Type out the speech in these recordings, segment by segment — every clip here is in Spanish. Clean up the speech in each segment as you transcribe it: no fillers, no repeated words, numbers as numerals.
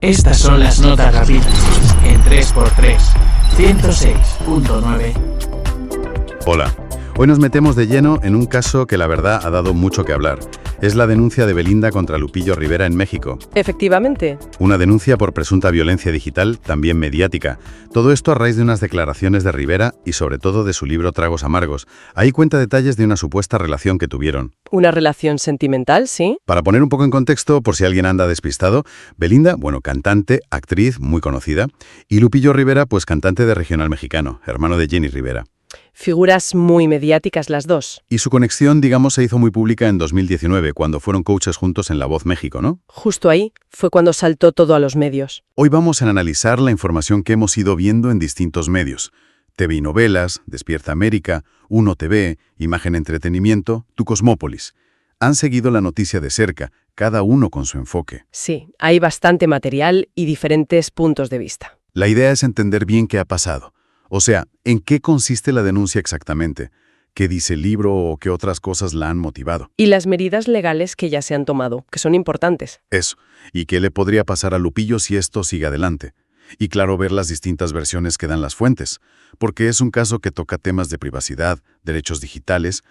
Estas son las notas rápidas en 3x3, 106.9. Hola, hoy nos metemos de lleno en un caso que la verdad ha dado mucho que hablar. Es la denuncia de Belinda contra Lupillo Rivera en México. Efectivamente. Una denuncia por presunta violencia digital, también mediática. Todo esto a raíz de unas declaraciones de Rivera y sobre todo de su libro Tragos Amargos. Ahí cuenta detalles de una supuesta relación que tuvieron. Una relación sentimental, ¿sí? Para poner un poco en contexto, por si alguien anda despistado, Belinda, cantante, actriz, muy conocida, y Lupillo Rivera, cantante de regional mexicano, hermano de Jenny Rivera. Figuras muy mediáticas las dos. Y su conexión, se hizo muy pública en 2019, cuando fueron coaches juntos en La Voz México, ¿no? Justo ahí fue cuando saltó todo a los medios. Hoy vamos a analizar la información que hemos ido viendo en distintos medios. TV y Novelas, Despierta América, Uno TV, Imagen Entretenimiento, Tu Cosmópolis. Han seguido la noticia de cerca, cada uno con su enfoque. Sí, hay bastante material y diferentes puntos de vista. La idea es entender bien qué ha pasado. O sea, ¿en qué consiste la denuncia exactamente? ¿Qué dice el libro o qué otras cosas la han motivado? Y las medidas legales que ya se han tomado, que son importantes. Eso. ¿Y qué le podría pasar a Lupillo si esto sigue adelante? Y claro, ver las distintas versiones que dan las fuentes, porque es un caso que toca temas de privacidad, derechos digitales,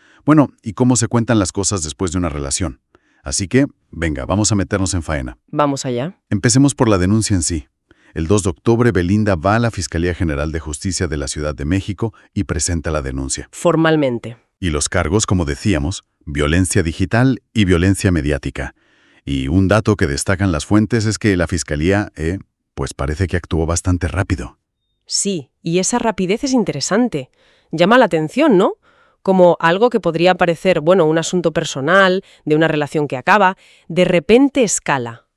y cómo se cuentan las cosas después de una relación. Así que, venga, vamos a meternos en faena. Vamos allá. Empecemos por la denuncia en sí. El 2 de octubre, Belinda va a la Fiscalía General de Justicia de la Ciudad de México y presenta la denuncia. Formalmente. Y los cargos, como decíamos, violencia digital y violencia mediática. Y un dato que destacan las fuentes es que la Fiscalía, parece que actuó bastante rápido. Sí, y esa rapidez es interesante. Llama la atención, ¿no? Como algo que podría parecer, un asunto personal, de una relación que acaba, de repente escala.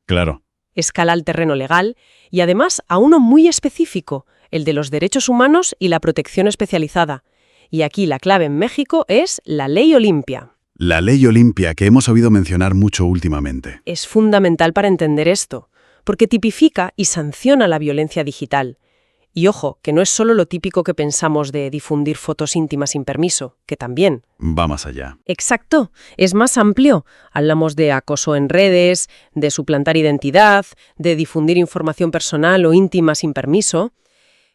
Claro. Escala al terreno legal y además a uno muy específico, el de los derechos humanos y la protección especializada. Y aquí la clave en México es la Ley Olimpia. La Ley Olimpia, que hemos oído mencionar mucho últimamente. Es fundamental para entender esto, porque tipifica y sanciona la violencia digital. Y ojo, que no es solo lo típico que pensamos de difundir fotos íntimas sin permiso, que también. Va más allá. Exacto, es más amplio. Hablamos de acoso en redes, de suplantar identidad, de difundir información personal o íntima sin permiso,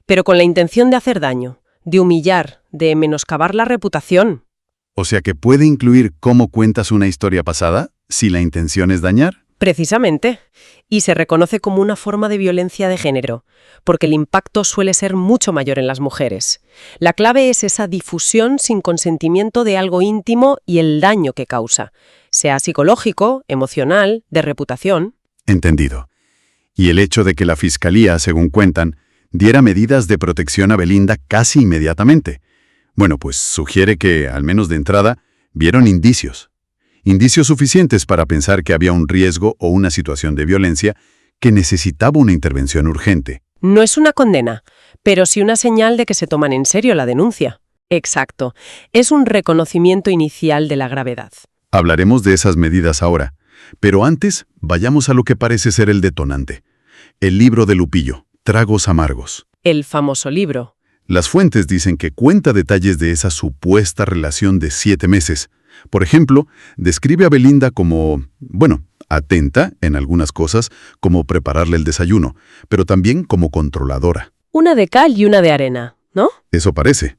pero con la intención de hacer daño, de humillar, de menoscabar la reputación. O sea que puede incluir cómo cuentas una historia pasada, si la intención es dañar. Precisamente. Y se reconoce como una forma de violencia de género, porque el impacto suele ser mucho mayor en las mujeres. La clave es esa difusión sin consentimiento de algo íntimo y el daño que causa, sea psicológico, emocional, de reputación. Entendido. Y el hecho de que la Fiscalía, según cuentan, diera medidas de protección a Belinda casi inmediatamente. Sugiere que, al menos de entrada, vieron indicios. Indicios suficientes para pensar que había un riesgo o una situación de violencia que necesitaba una intervención urgente. No es una condena, pero sí una señal de que se toman en serio la denuncia. Exacto. Es un reconocimiento inicial de la gravedad. Hablaremos de esas medidas ahora, pero antes vayamos a lo que parece ser el detonante. El libro de Lupillo, Tragos Amargos. El famoso libro. Las fuentes dicen que cuenta detalles de esa supuesta relación de 7 meses. Por ejemplo, describe a Belinda como, atenta en algunas cosas, como prepararle el desayuno, pero también como controladora. Una de cal y una de arena, ¿no? Eso parece.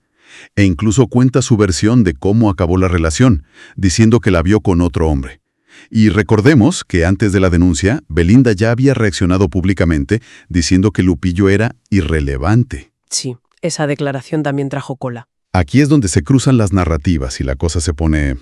E incluso cuenta su versión de cómo acabó la relación, diciendo que la vio con otro hombre. Y recordemos que antes de la denuncia, Belinda ya había reaccionado públicamente diciendo que Lupillo era irrelevante. Sí, esa declaración también trajo cola. Aquí es donde se cruzan las narrativas y la cosa se pone,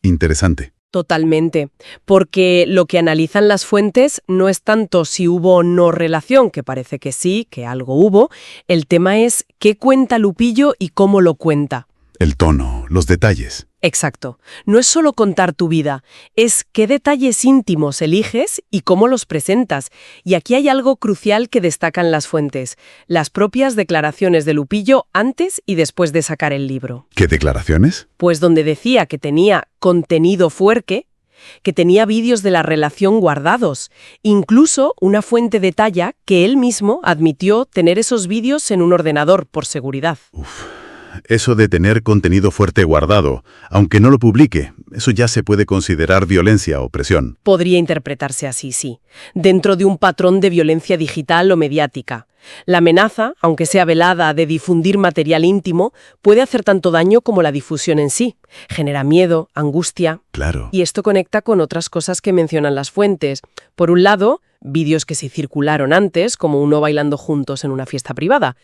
interesante. Totalmente, porque lo que analizan las fuentes no es tanto si hubo o no relación, que parece que sí, que algo hubo. El tema es qué cuenta Lupillo y cómo lo cuenta. El tono, los detalles. Exacto. No es solo contar tu vida, es qué detalles íntimos eliges y cómo los presentas. Y aquí hay algo crucial que destacan las fuentes, las propias declaraciones de Lupillo antes y después de sacar el libro. ¿Qué declaraciones? Pues donde decía que tenía contenido fuerte, que tenía vídeos de la relación guardados. Incluso una fuente detalla que él mismo admitió tener esos vídeos en un ordenador por seguridad. eso de tener contenido fuerte guardado, aunque no lo publique, eso ya se puede considerar violencia o presión. Podría interpretarse así, sí, dentro de un patrón de violencia digital o mediática. La amenaza, aunque sea velada, de difundir material íntimo, puede hacer tanto daño como la difusión en sí. Genera miedo, angustia. Claro. Y esto conecta con otras cosas que mencionan las fuentes. Por un lado, vídeos que se circularon antes, como uno bailando juntos en una fiesta privada,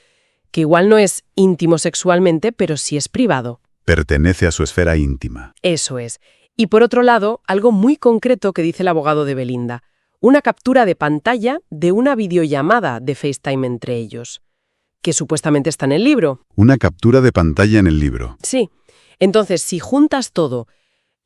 que igual no es íntimo sexualmente, pero sí es privado. Pertenece a su esfera íntima. Eso es. Y por otro lado, algo muy concreto que dice el abogado de Belinda. Una captura de pantalla de una videollamada de FaceTime entre ellos, que supuestamente está en el libro. Una captura de pantalla en el libro. Sí. Entonces, si juntas todo,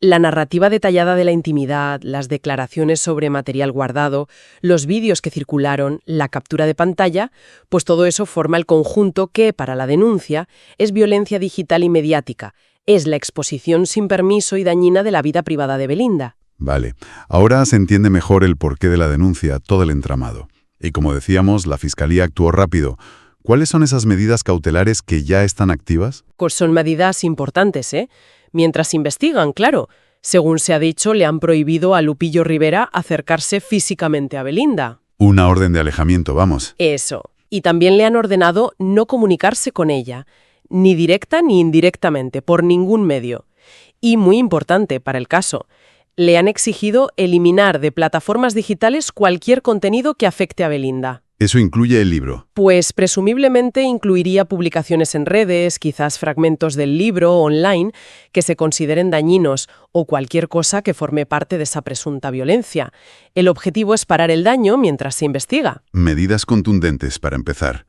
la narrativa detallada de la intimidad, las declaraciones sobre material guardado, los vídeos que circularon, la captura de pantalla, pues todo eso forma el conjunto que, para la denuncia, es violencia digital y mediática, es la exposición sin permiso y dañina de la vida privada de Belinda. Vale. Ahora se entiende mejor el porqué de la denuncia, todo el entramado. Y como decíamos, la Fiscalía actuó rápido. ¿Cuáles son esas medidas cautelares que ya están activas? Pues son medidas importantes, ¿eh? Mientras investigan, claro. Según se ha dicho, le han prohibido a Lupillo Rivera acercarse físicamente a Belinda. Una orden de alejamiento, vamos. Eso. Y también le han ordenado no comunicarse con ella, ni directa ni indirectamente, por ningún medio. Y muy importante para el caso, le han exigido eliminar de plataformas digitales cualquier contenido que afecte a Belinda. Eso incluye el libro. Pues presumiblemente incluiría publicaciones en redes, quizás fragmentos del libro online que se consideren dañinos o cualquier cosa que forme parte de esa presunta violencia. El objetivo es parar el daño mientras se investiga. Medidas contundentes para empezar.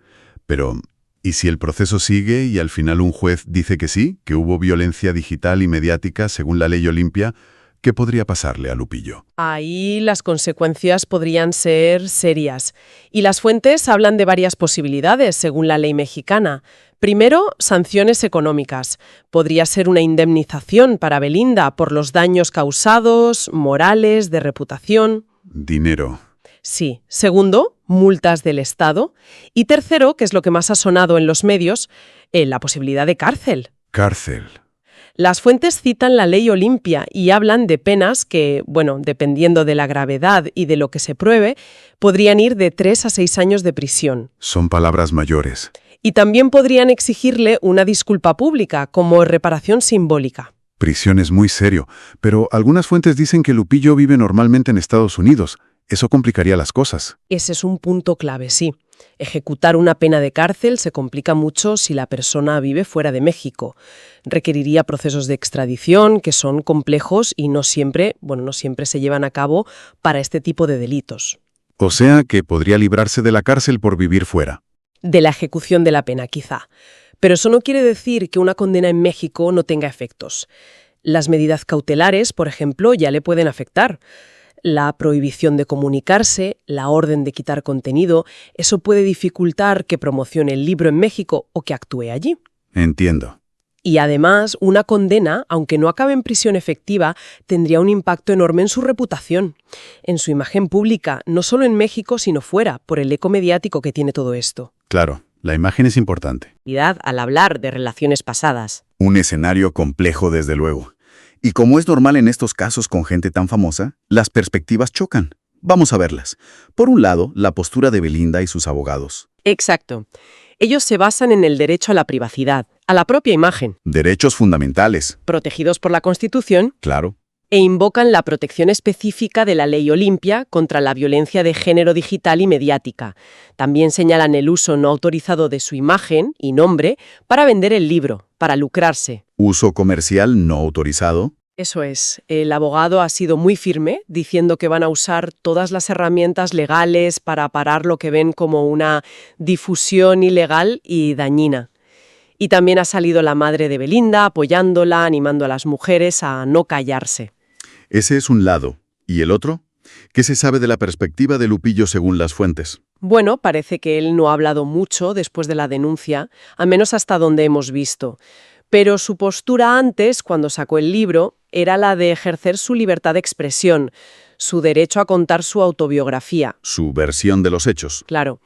Pero, ¿y si el proceso sigue y al final un juez dice que sí, que hubo violencia digital y mediática según la ley Olimpia? ¿Qué podría pasarle a Lupillo? Ahí las consecuencias podrían ser serias. Y las fuentes hablan de varias posibilidades, según la ley mexicana. Primero, sanciones económicas. Podría ser una indemnización para Belinda por los daños causados, morales, de reputación. Dinero. Sí. Segundo, multas del Estado. Y tercero, que es lo que más ha sonado en los medios, la posibilidad de cárcel. Cárcel. Las fuentes citan la ley Olimpia y hablan de penas que, bueno, dependiendo de la gravedad y de lo que se pruebe, podrían ir de 3 a 6 años de prisión. Son palabras mayores. Y también podrían exigirle una disculpa pública como reparación simbólica. Prisión es muy serio, pero algunas fuentes dicen que Lupillo vive normalmente en Estados Unidos. Eso complicaría las cosas. Ese es un punto clave, sí. Ejecutar una pena de cárcel se complica mucho si la persona vive fuera de México. Requeriría procesos de extradición que son complejos y no siempre se llevan a cabo para este tipo de delitos. O sea que podría librarse de la cárcel por vivir fuera. De la ejecución de la pena, quizá. Pero eso no quiere decir que una condena en México no tenga efectos. Las medidas cautelares, por ejemplo, ya le pueden afectar. La prohibición de comunicarse, la orden de quitar contenido, eso puede dificultar que promocione el libro en México o que actúe allí. Entiendo. Y además, una condena, aunque no acabe en prisión efectiva, tendría un impacto enorme en su reputación, en su imagen pública, no solo en México, sino fuera, por el eco mediático que tiene todo esto. Claro, la imagen es importante. Al hablar de relaciones pasadas. Un escenario complejo, desde luego. Y como es normal en estos casos con gente tan famosa, las perspectivas chocan. Vamos a verlas. Por un lado, la postura de Belinda y sus abogados. Exacto. Ellos se basan en el derecho a la privacidad, a la propia imagen, Derechos fundamentales, protegidos por la Constitución, claro. e invocan la protección específica de la ley Olimpia contra la violencia de género digital y mediática. También señalan el uso no autorizado de su imagen y nombre para vender el libro, para lucrarse. Uso comercial no autorizado. Eso es. El abogado ha sido muy firme, diciendo que van a usar todas las herramientas legales para parar lo que ven como una difusión ilegal y dañina. Y también ha salido la madre de Belinda apoyándola, animando a las mujeres a no callarse. Ese es un lado. ¿Y el otro? ¿Qué se sabe de la perspectiva de Lupillo según las fuentes? Bueno, parece que él no ha hablado mucho después de la denuncia, al menos hasta donde hemos visto. Pero su postura antes, cuando sacó el libro, era la de ejercer su libertad de expresión, su derecho a contar su autobiografía. Su versión de los hechos. Claro,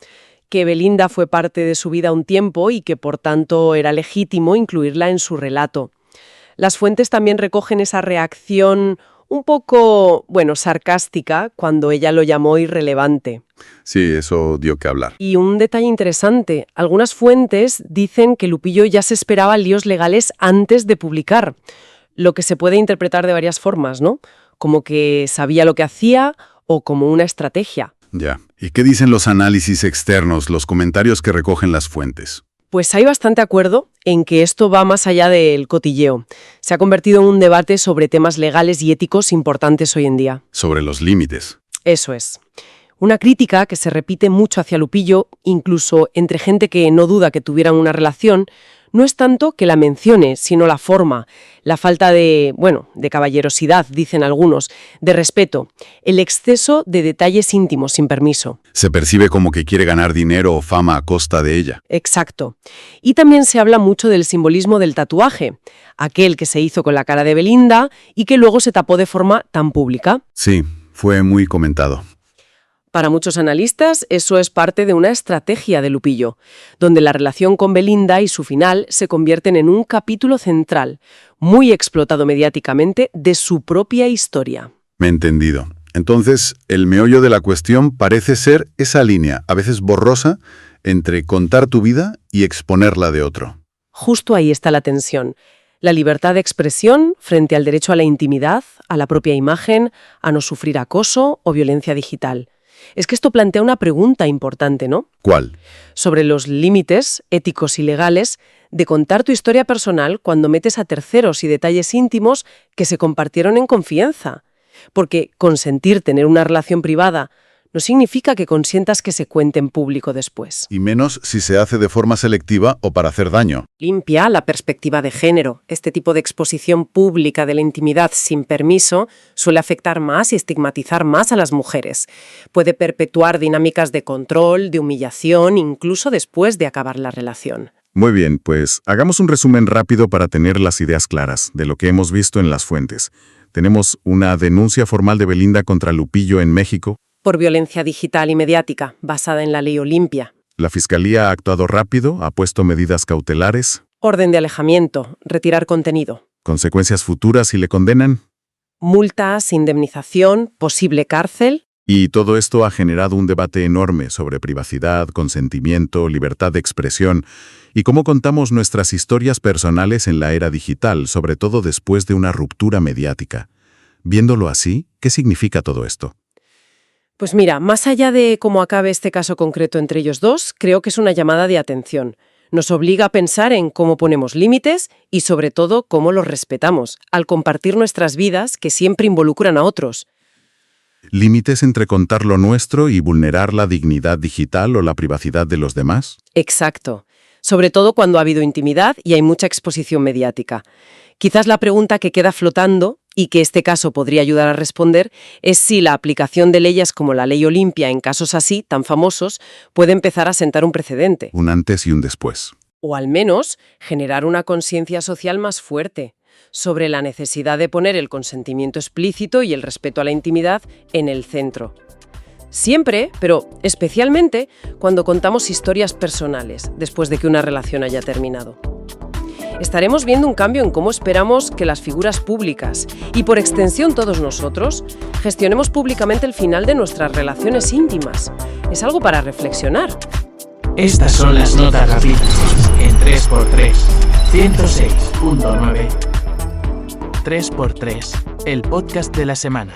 que Belinda fue parte de su vida un tiempo y que por tanto era legítimo incluirla en su relato. Las fuentes también recogen esa reacción un poco, sarcástica cuando ella lo llamó irrelevante. Sí, eso dio que hablar. Y un detalle interesante, algunas fuentes dicen que Lupillo ya se esperaba líos legales antes de publicar, lo que se puede interpretar de varias formas, ¿no? Como que sabía lo que hacía o como una estrategia. Ya. ¿Y qué dicen los análisis externos, los comentarios que recogen las fuentes? Pues hay bastante acuerdo en que esto va más allá del cotilleo. Se ha convertido en un debate sobre temas legales y éticos importantes hoy en día. Sobre los límites. Eso es. Una crítica que se repite mucho hacia Lupillo, incluso entre gente que no duda que tuvieran una relación, no es tanto que la mencione, sino la forma, la falta de caballerosidad, dicen algunos, de respeto, el exceso de detalles íntimos sin permiso. Se percibe como que quiere ganar dinero o fama a costa de ella. Exacto. Y también se habla mucho del simbolismo del tatuaje, aquel que se hizo con la cara de Belinda y que luego se tapó de forma tan pública. Sí, fue muy comentado. Para muchos analistas, eso es parte de una estrategia de Lupillo, donde la relación con Belinda y su final se convierten en un capítulo central, muy explotado mediáticamente, de su propia historia. Me he entendido. Entonces, el meollo de la cuestión parece ser esa línea, a veces borrosa, entre contar tu vida y exponerla de otro. Justo ahí está la tensión. La libertad de expresión frente al derecho a la intimidad, a la propia imagen, a no sufrir acoso o violencia digital. Es que esto plantea una pregunta importante, ¿no? ¿Cuál? Sobre los límites éticos y legales de contar tu historia personal cuando metes a terceros y detalles íntimos que se compartieron en confianza. Porque consentir tener una relación privada no significa que consientas que se cuente en público después. Y menos si se hace de forma selectiva o para hacer daño. Limpia la perspectiva de género. Este tipo de exposición pública de la intimidad sin permiso suele afectar más y estigmatizar más a las mujeres. Puede perpetuar dinámicas de control, de humillación, incluso después de acabar la relación. Muy bien, pues hagamos un resumen rápido para tener las ideas claras de lo que hemos visto en las fuentes. Tenemos una denuncia formal de Belinda contra Lupillo en México. Por violencia digital y mediática, basada en la ley Olimpia. La Fiscalía ha actuado rápido, ha puesto medidas cautelares. Orden de alejamiento, retirar contenido. Consecuencias futuras si le condenan. Multas, indemnización, posible cárcel. Y todo esto ha generado un debate enorme sobre privacidad, consentimiento, libertad de expresión y cómo contamos nuestras historias personales en la era digital, sobre todo después de una ruptura mediática. Viéndolo así, ¿qué significa todo esto? Pues mira, más allá de cómo acabe este caso concreto entre ellos dos, creo que es una llamada de atención. Nos obliga a pensar en cómo ponemos límites y, sobre todo, cómo los respetamos, al compartir nuestras vidas que siempre involucran a otros. ¿Límites entre contar lo nuestro y vulnerar la dignidad digital o la privacidad de los demás? Exacto. Sobre todo cuando ha habido intimidad y hay mucha exposición mediática. Quizás la pregunta que queda flotando, y que este caso podría ayudar a responder, es si la aplicación de leyes como la ley Olimpia en casos así, tan famosos, puede empezar a sentar un precedente. Un antes y un después. O al menos generar una conciencia social más fuerte sobre la necesidad de poner el consentimiento explícito y el respeto a la intimidad en el centro. Siempre, pero especialmente cuando contamos historias personales después de que una relación haya terminado. Estaremos viendo un cambio en cómo esperamos que las figuras públicas, y por extensión todos nosotros, gestionemos públicamente el final de nuestras relaciones íntimas. Es algo para reflexionar. Estas son las notas rápidas en 3x3, 106.9. 3x3, el podcast de la semana.